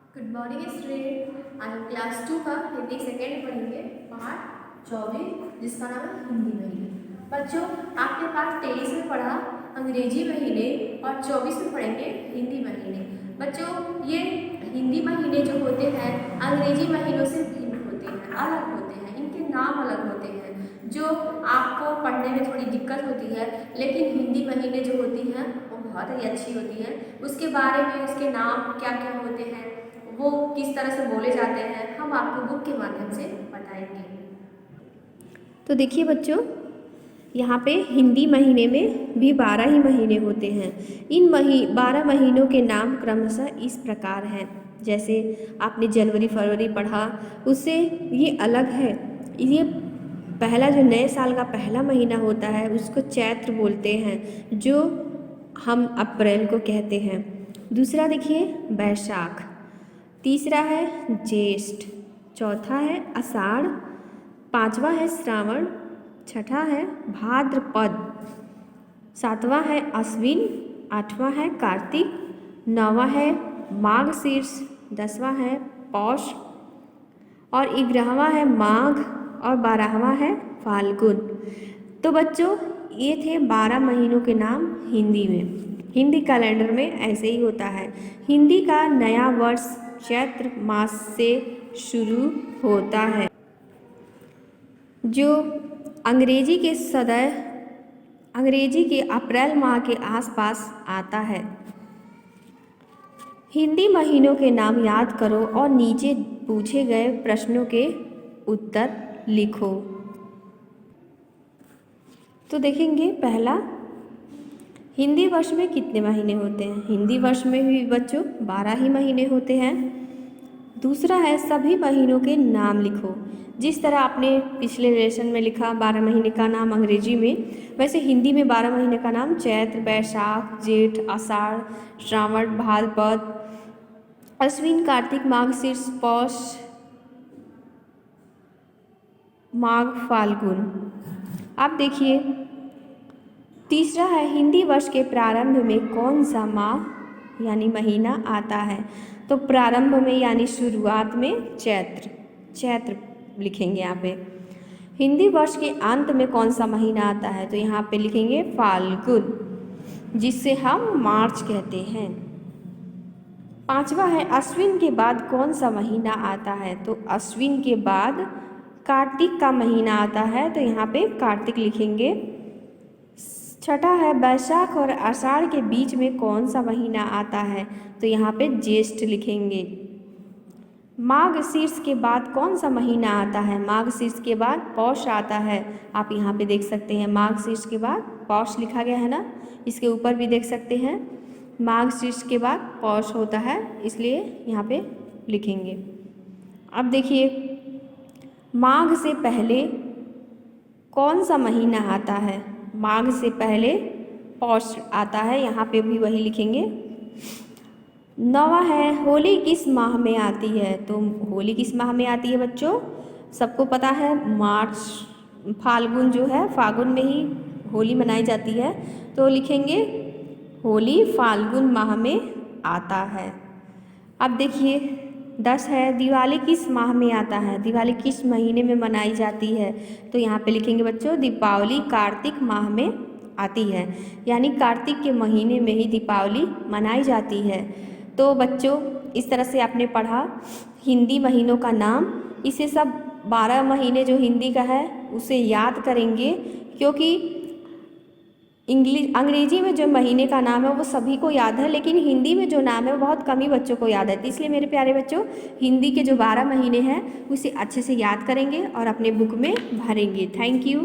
Good morning student. आज हम class 2 का हिंदी सेकेंड पढ़ेंगे पार्ट 24 जिसका नाम है हिंदी महीने। बच्चों, आपने पार्ट 23 में पढ़ा अंग्रेजी महीने और 24 में पढ़ेंगे हिंदी महीने। बच्चों, ये हिंदी महीने जो होते हैं अंग्रेजी महीनों से भिन्न होते हैं, अलग होते हैं, इनके नाम अलग होते हैं जो आपको पढ़ने में थोड़ी दिक्कत होती है। लेकिन हिंदी महीने जो होती हैं वो बहुत ही अच्छी होती हैं। उसके बारे में उसके नाम क्या क्या होते हैं, वो किस तरह से बोले जाते हैं, हम आपको बुक के माध्यम से बताएंगे। तो देखिए बच्चों, यहाँ पे हिंदी महीने में भी 12 ही महीने होते हैं। इन 12 महीनों के नाम क्रमशः इस प्रकार हैं। जैसे आपने जनवरी फरवरी पढ़ा, उससे ये अलग है। ये पहला जो नए साल का पहला महीना होता है उसको चैत्र बोलते हैं, जो हम अप्रैल को कहते हैं। दूसरा देखिए बैसाख, तीसरा है ज्येष्ठ, चौथा है आषाढ़, पांचवा है श्रावण, छठा है भाद्रपद, सातवां है अश्विन, आठवां है कार्तिक, नौवां है माघशीर्ष, 10वां है पौष और 11वां है माघ और 12वां है फाल्गुन। तो बच्चों, ये थे 12 महीनों के नाम हिंदी में। हिंदी कैलेंडर में ऐसे ही होता है। हिंदी का नया वर्ष चैत्र मास से शुरू होता है, जो अंग्रेजी के अप्रैल माह के आसपास आता है। हिंदी महीनों के नाम याद करो और नीचे पूछे गए प्रश्नों के उत्तर लिखो। तो देखेंगे, पहला, हिंदी वर्ष में कितने महीने होते हैं? हिंदी वर्ष में भी बच्चों 12 ही महीने होते हैं। दूसरा है सभी महीनों के नाम लिखो। जिस तरह आपने पिछले लेसन में लिखा 12 महीने का नाम अंग्रेजी में, वैसे हिंदी में 12 महीने का नाम चैत्र, बैसाख, जेठ, आषाढ़, श्रावण, भाद्रपद, अश्विन, कार्तिक, माघशीर्ष, पौष, माघ, फाल्गुन। आप देखिए, तीसरा है हिंदी वर्ष के प्रारंभ में कौन सा माह यानी महीना आता है? तो प्रारंभ में यानी शुरुआत में चैत्र लिखेंगे यहाँ पे। हिंदी वर्ष के अंत में कौन सा महीना आता है? तो यहाँ पे लिखेंगे फाल्गुन, जिससे हम मार्च कहते हैं। पांचवा है अश्विन के बाद कौन सा महीना आता है? तो अश्विन के बाद कार्तिक का महीना आता है, तो यहाँ पे कार्तिक लिखेंगे। छठा है बैसाख और आषाढ़ के बीच में कौन सा महीना आता है? तो यहाँ पे ज्येष्ठ लिखेंगे। माघ शीर्ष के बाद कौन सा महीना आता है? माघ शीर्ष के बाद पौष आता है। आप यहाँ पे देख सकते हैं माघ शीर्ष के बाद पौष लिखा गया है ना, इसके ऊपर भी देख सकते हैं माघ शीर्ष के बाद पौष होता है, इसलिए यहाँ पे लिखेंगे। अब देखिए, माघ से पहले कौन सा महीना आता है? माघ से पहले पौष आता है, यहाँ पे भी वही लिखेंगे। नौवां है होली किस माह में आती है? तो होली किस माह में आती है बच्चों? सबको पता है, मार्च, फाल्गुन जो है, फाल्गुन में ही होली मनाई जाती है, तो लिखेंगे होली फाल्गुन माह में आता है। अब देखिए 10 है दिवाली किस माह में आता है? दिवाली किस महीने में मनाई जाती है? तो यहाँ पे लिखेंगे बच्चों दीपावली कार्तिक माह में आती है, यानी कार्तिक के महीने में ही दीपावली मनाई जाती है। तो बच्चों, इस तरह से आपने पढ़ा हिंदी महीनों का नाम। इसे सब 12 महीने जो हिंदी का है उसे याद करेंगे, क्योंकि अंग्रेजी में जो महीने का नाम है वो सभी को याद है, लेकिन हिंदी में जो नाम है वो बहुत कम ही बच्चों को याद है। इसलिए मेरे प्यारे बच्चों, हिंदी के जो 12 महीने हैं उसे अच्छे से याद करेंगे और अपने बुक में भरेंगे। Thank you.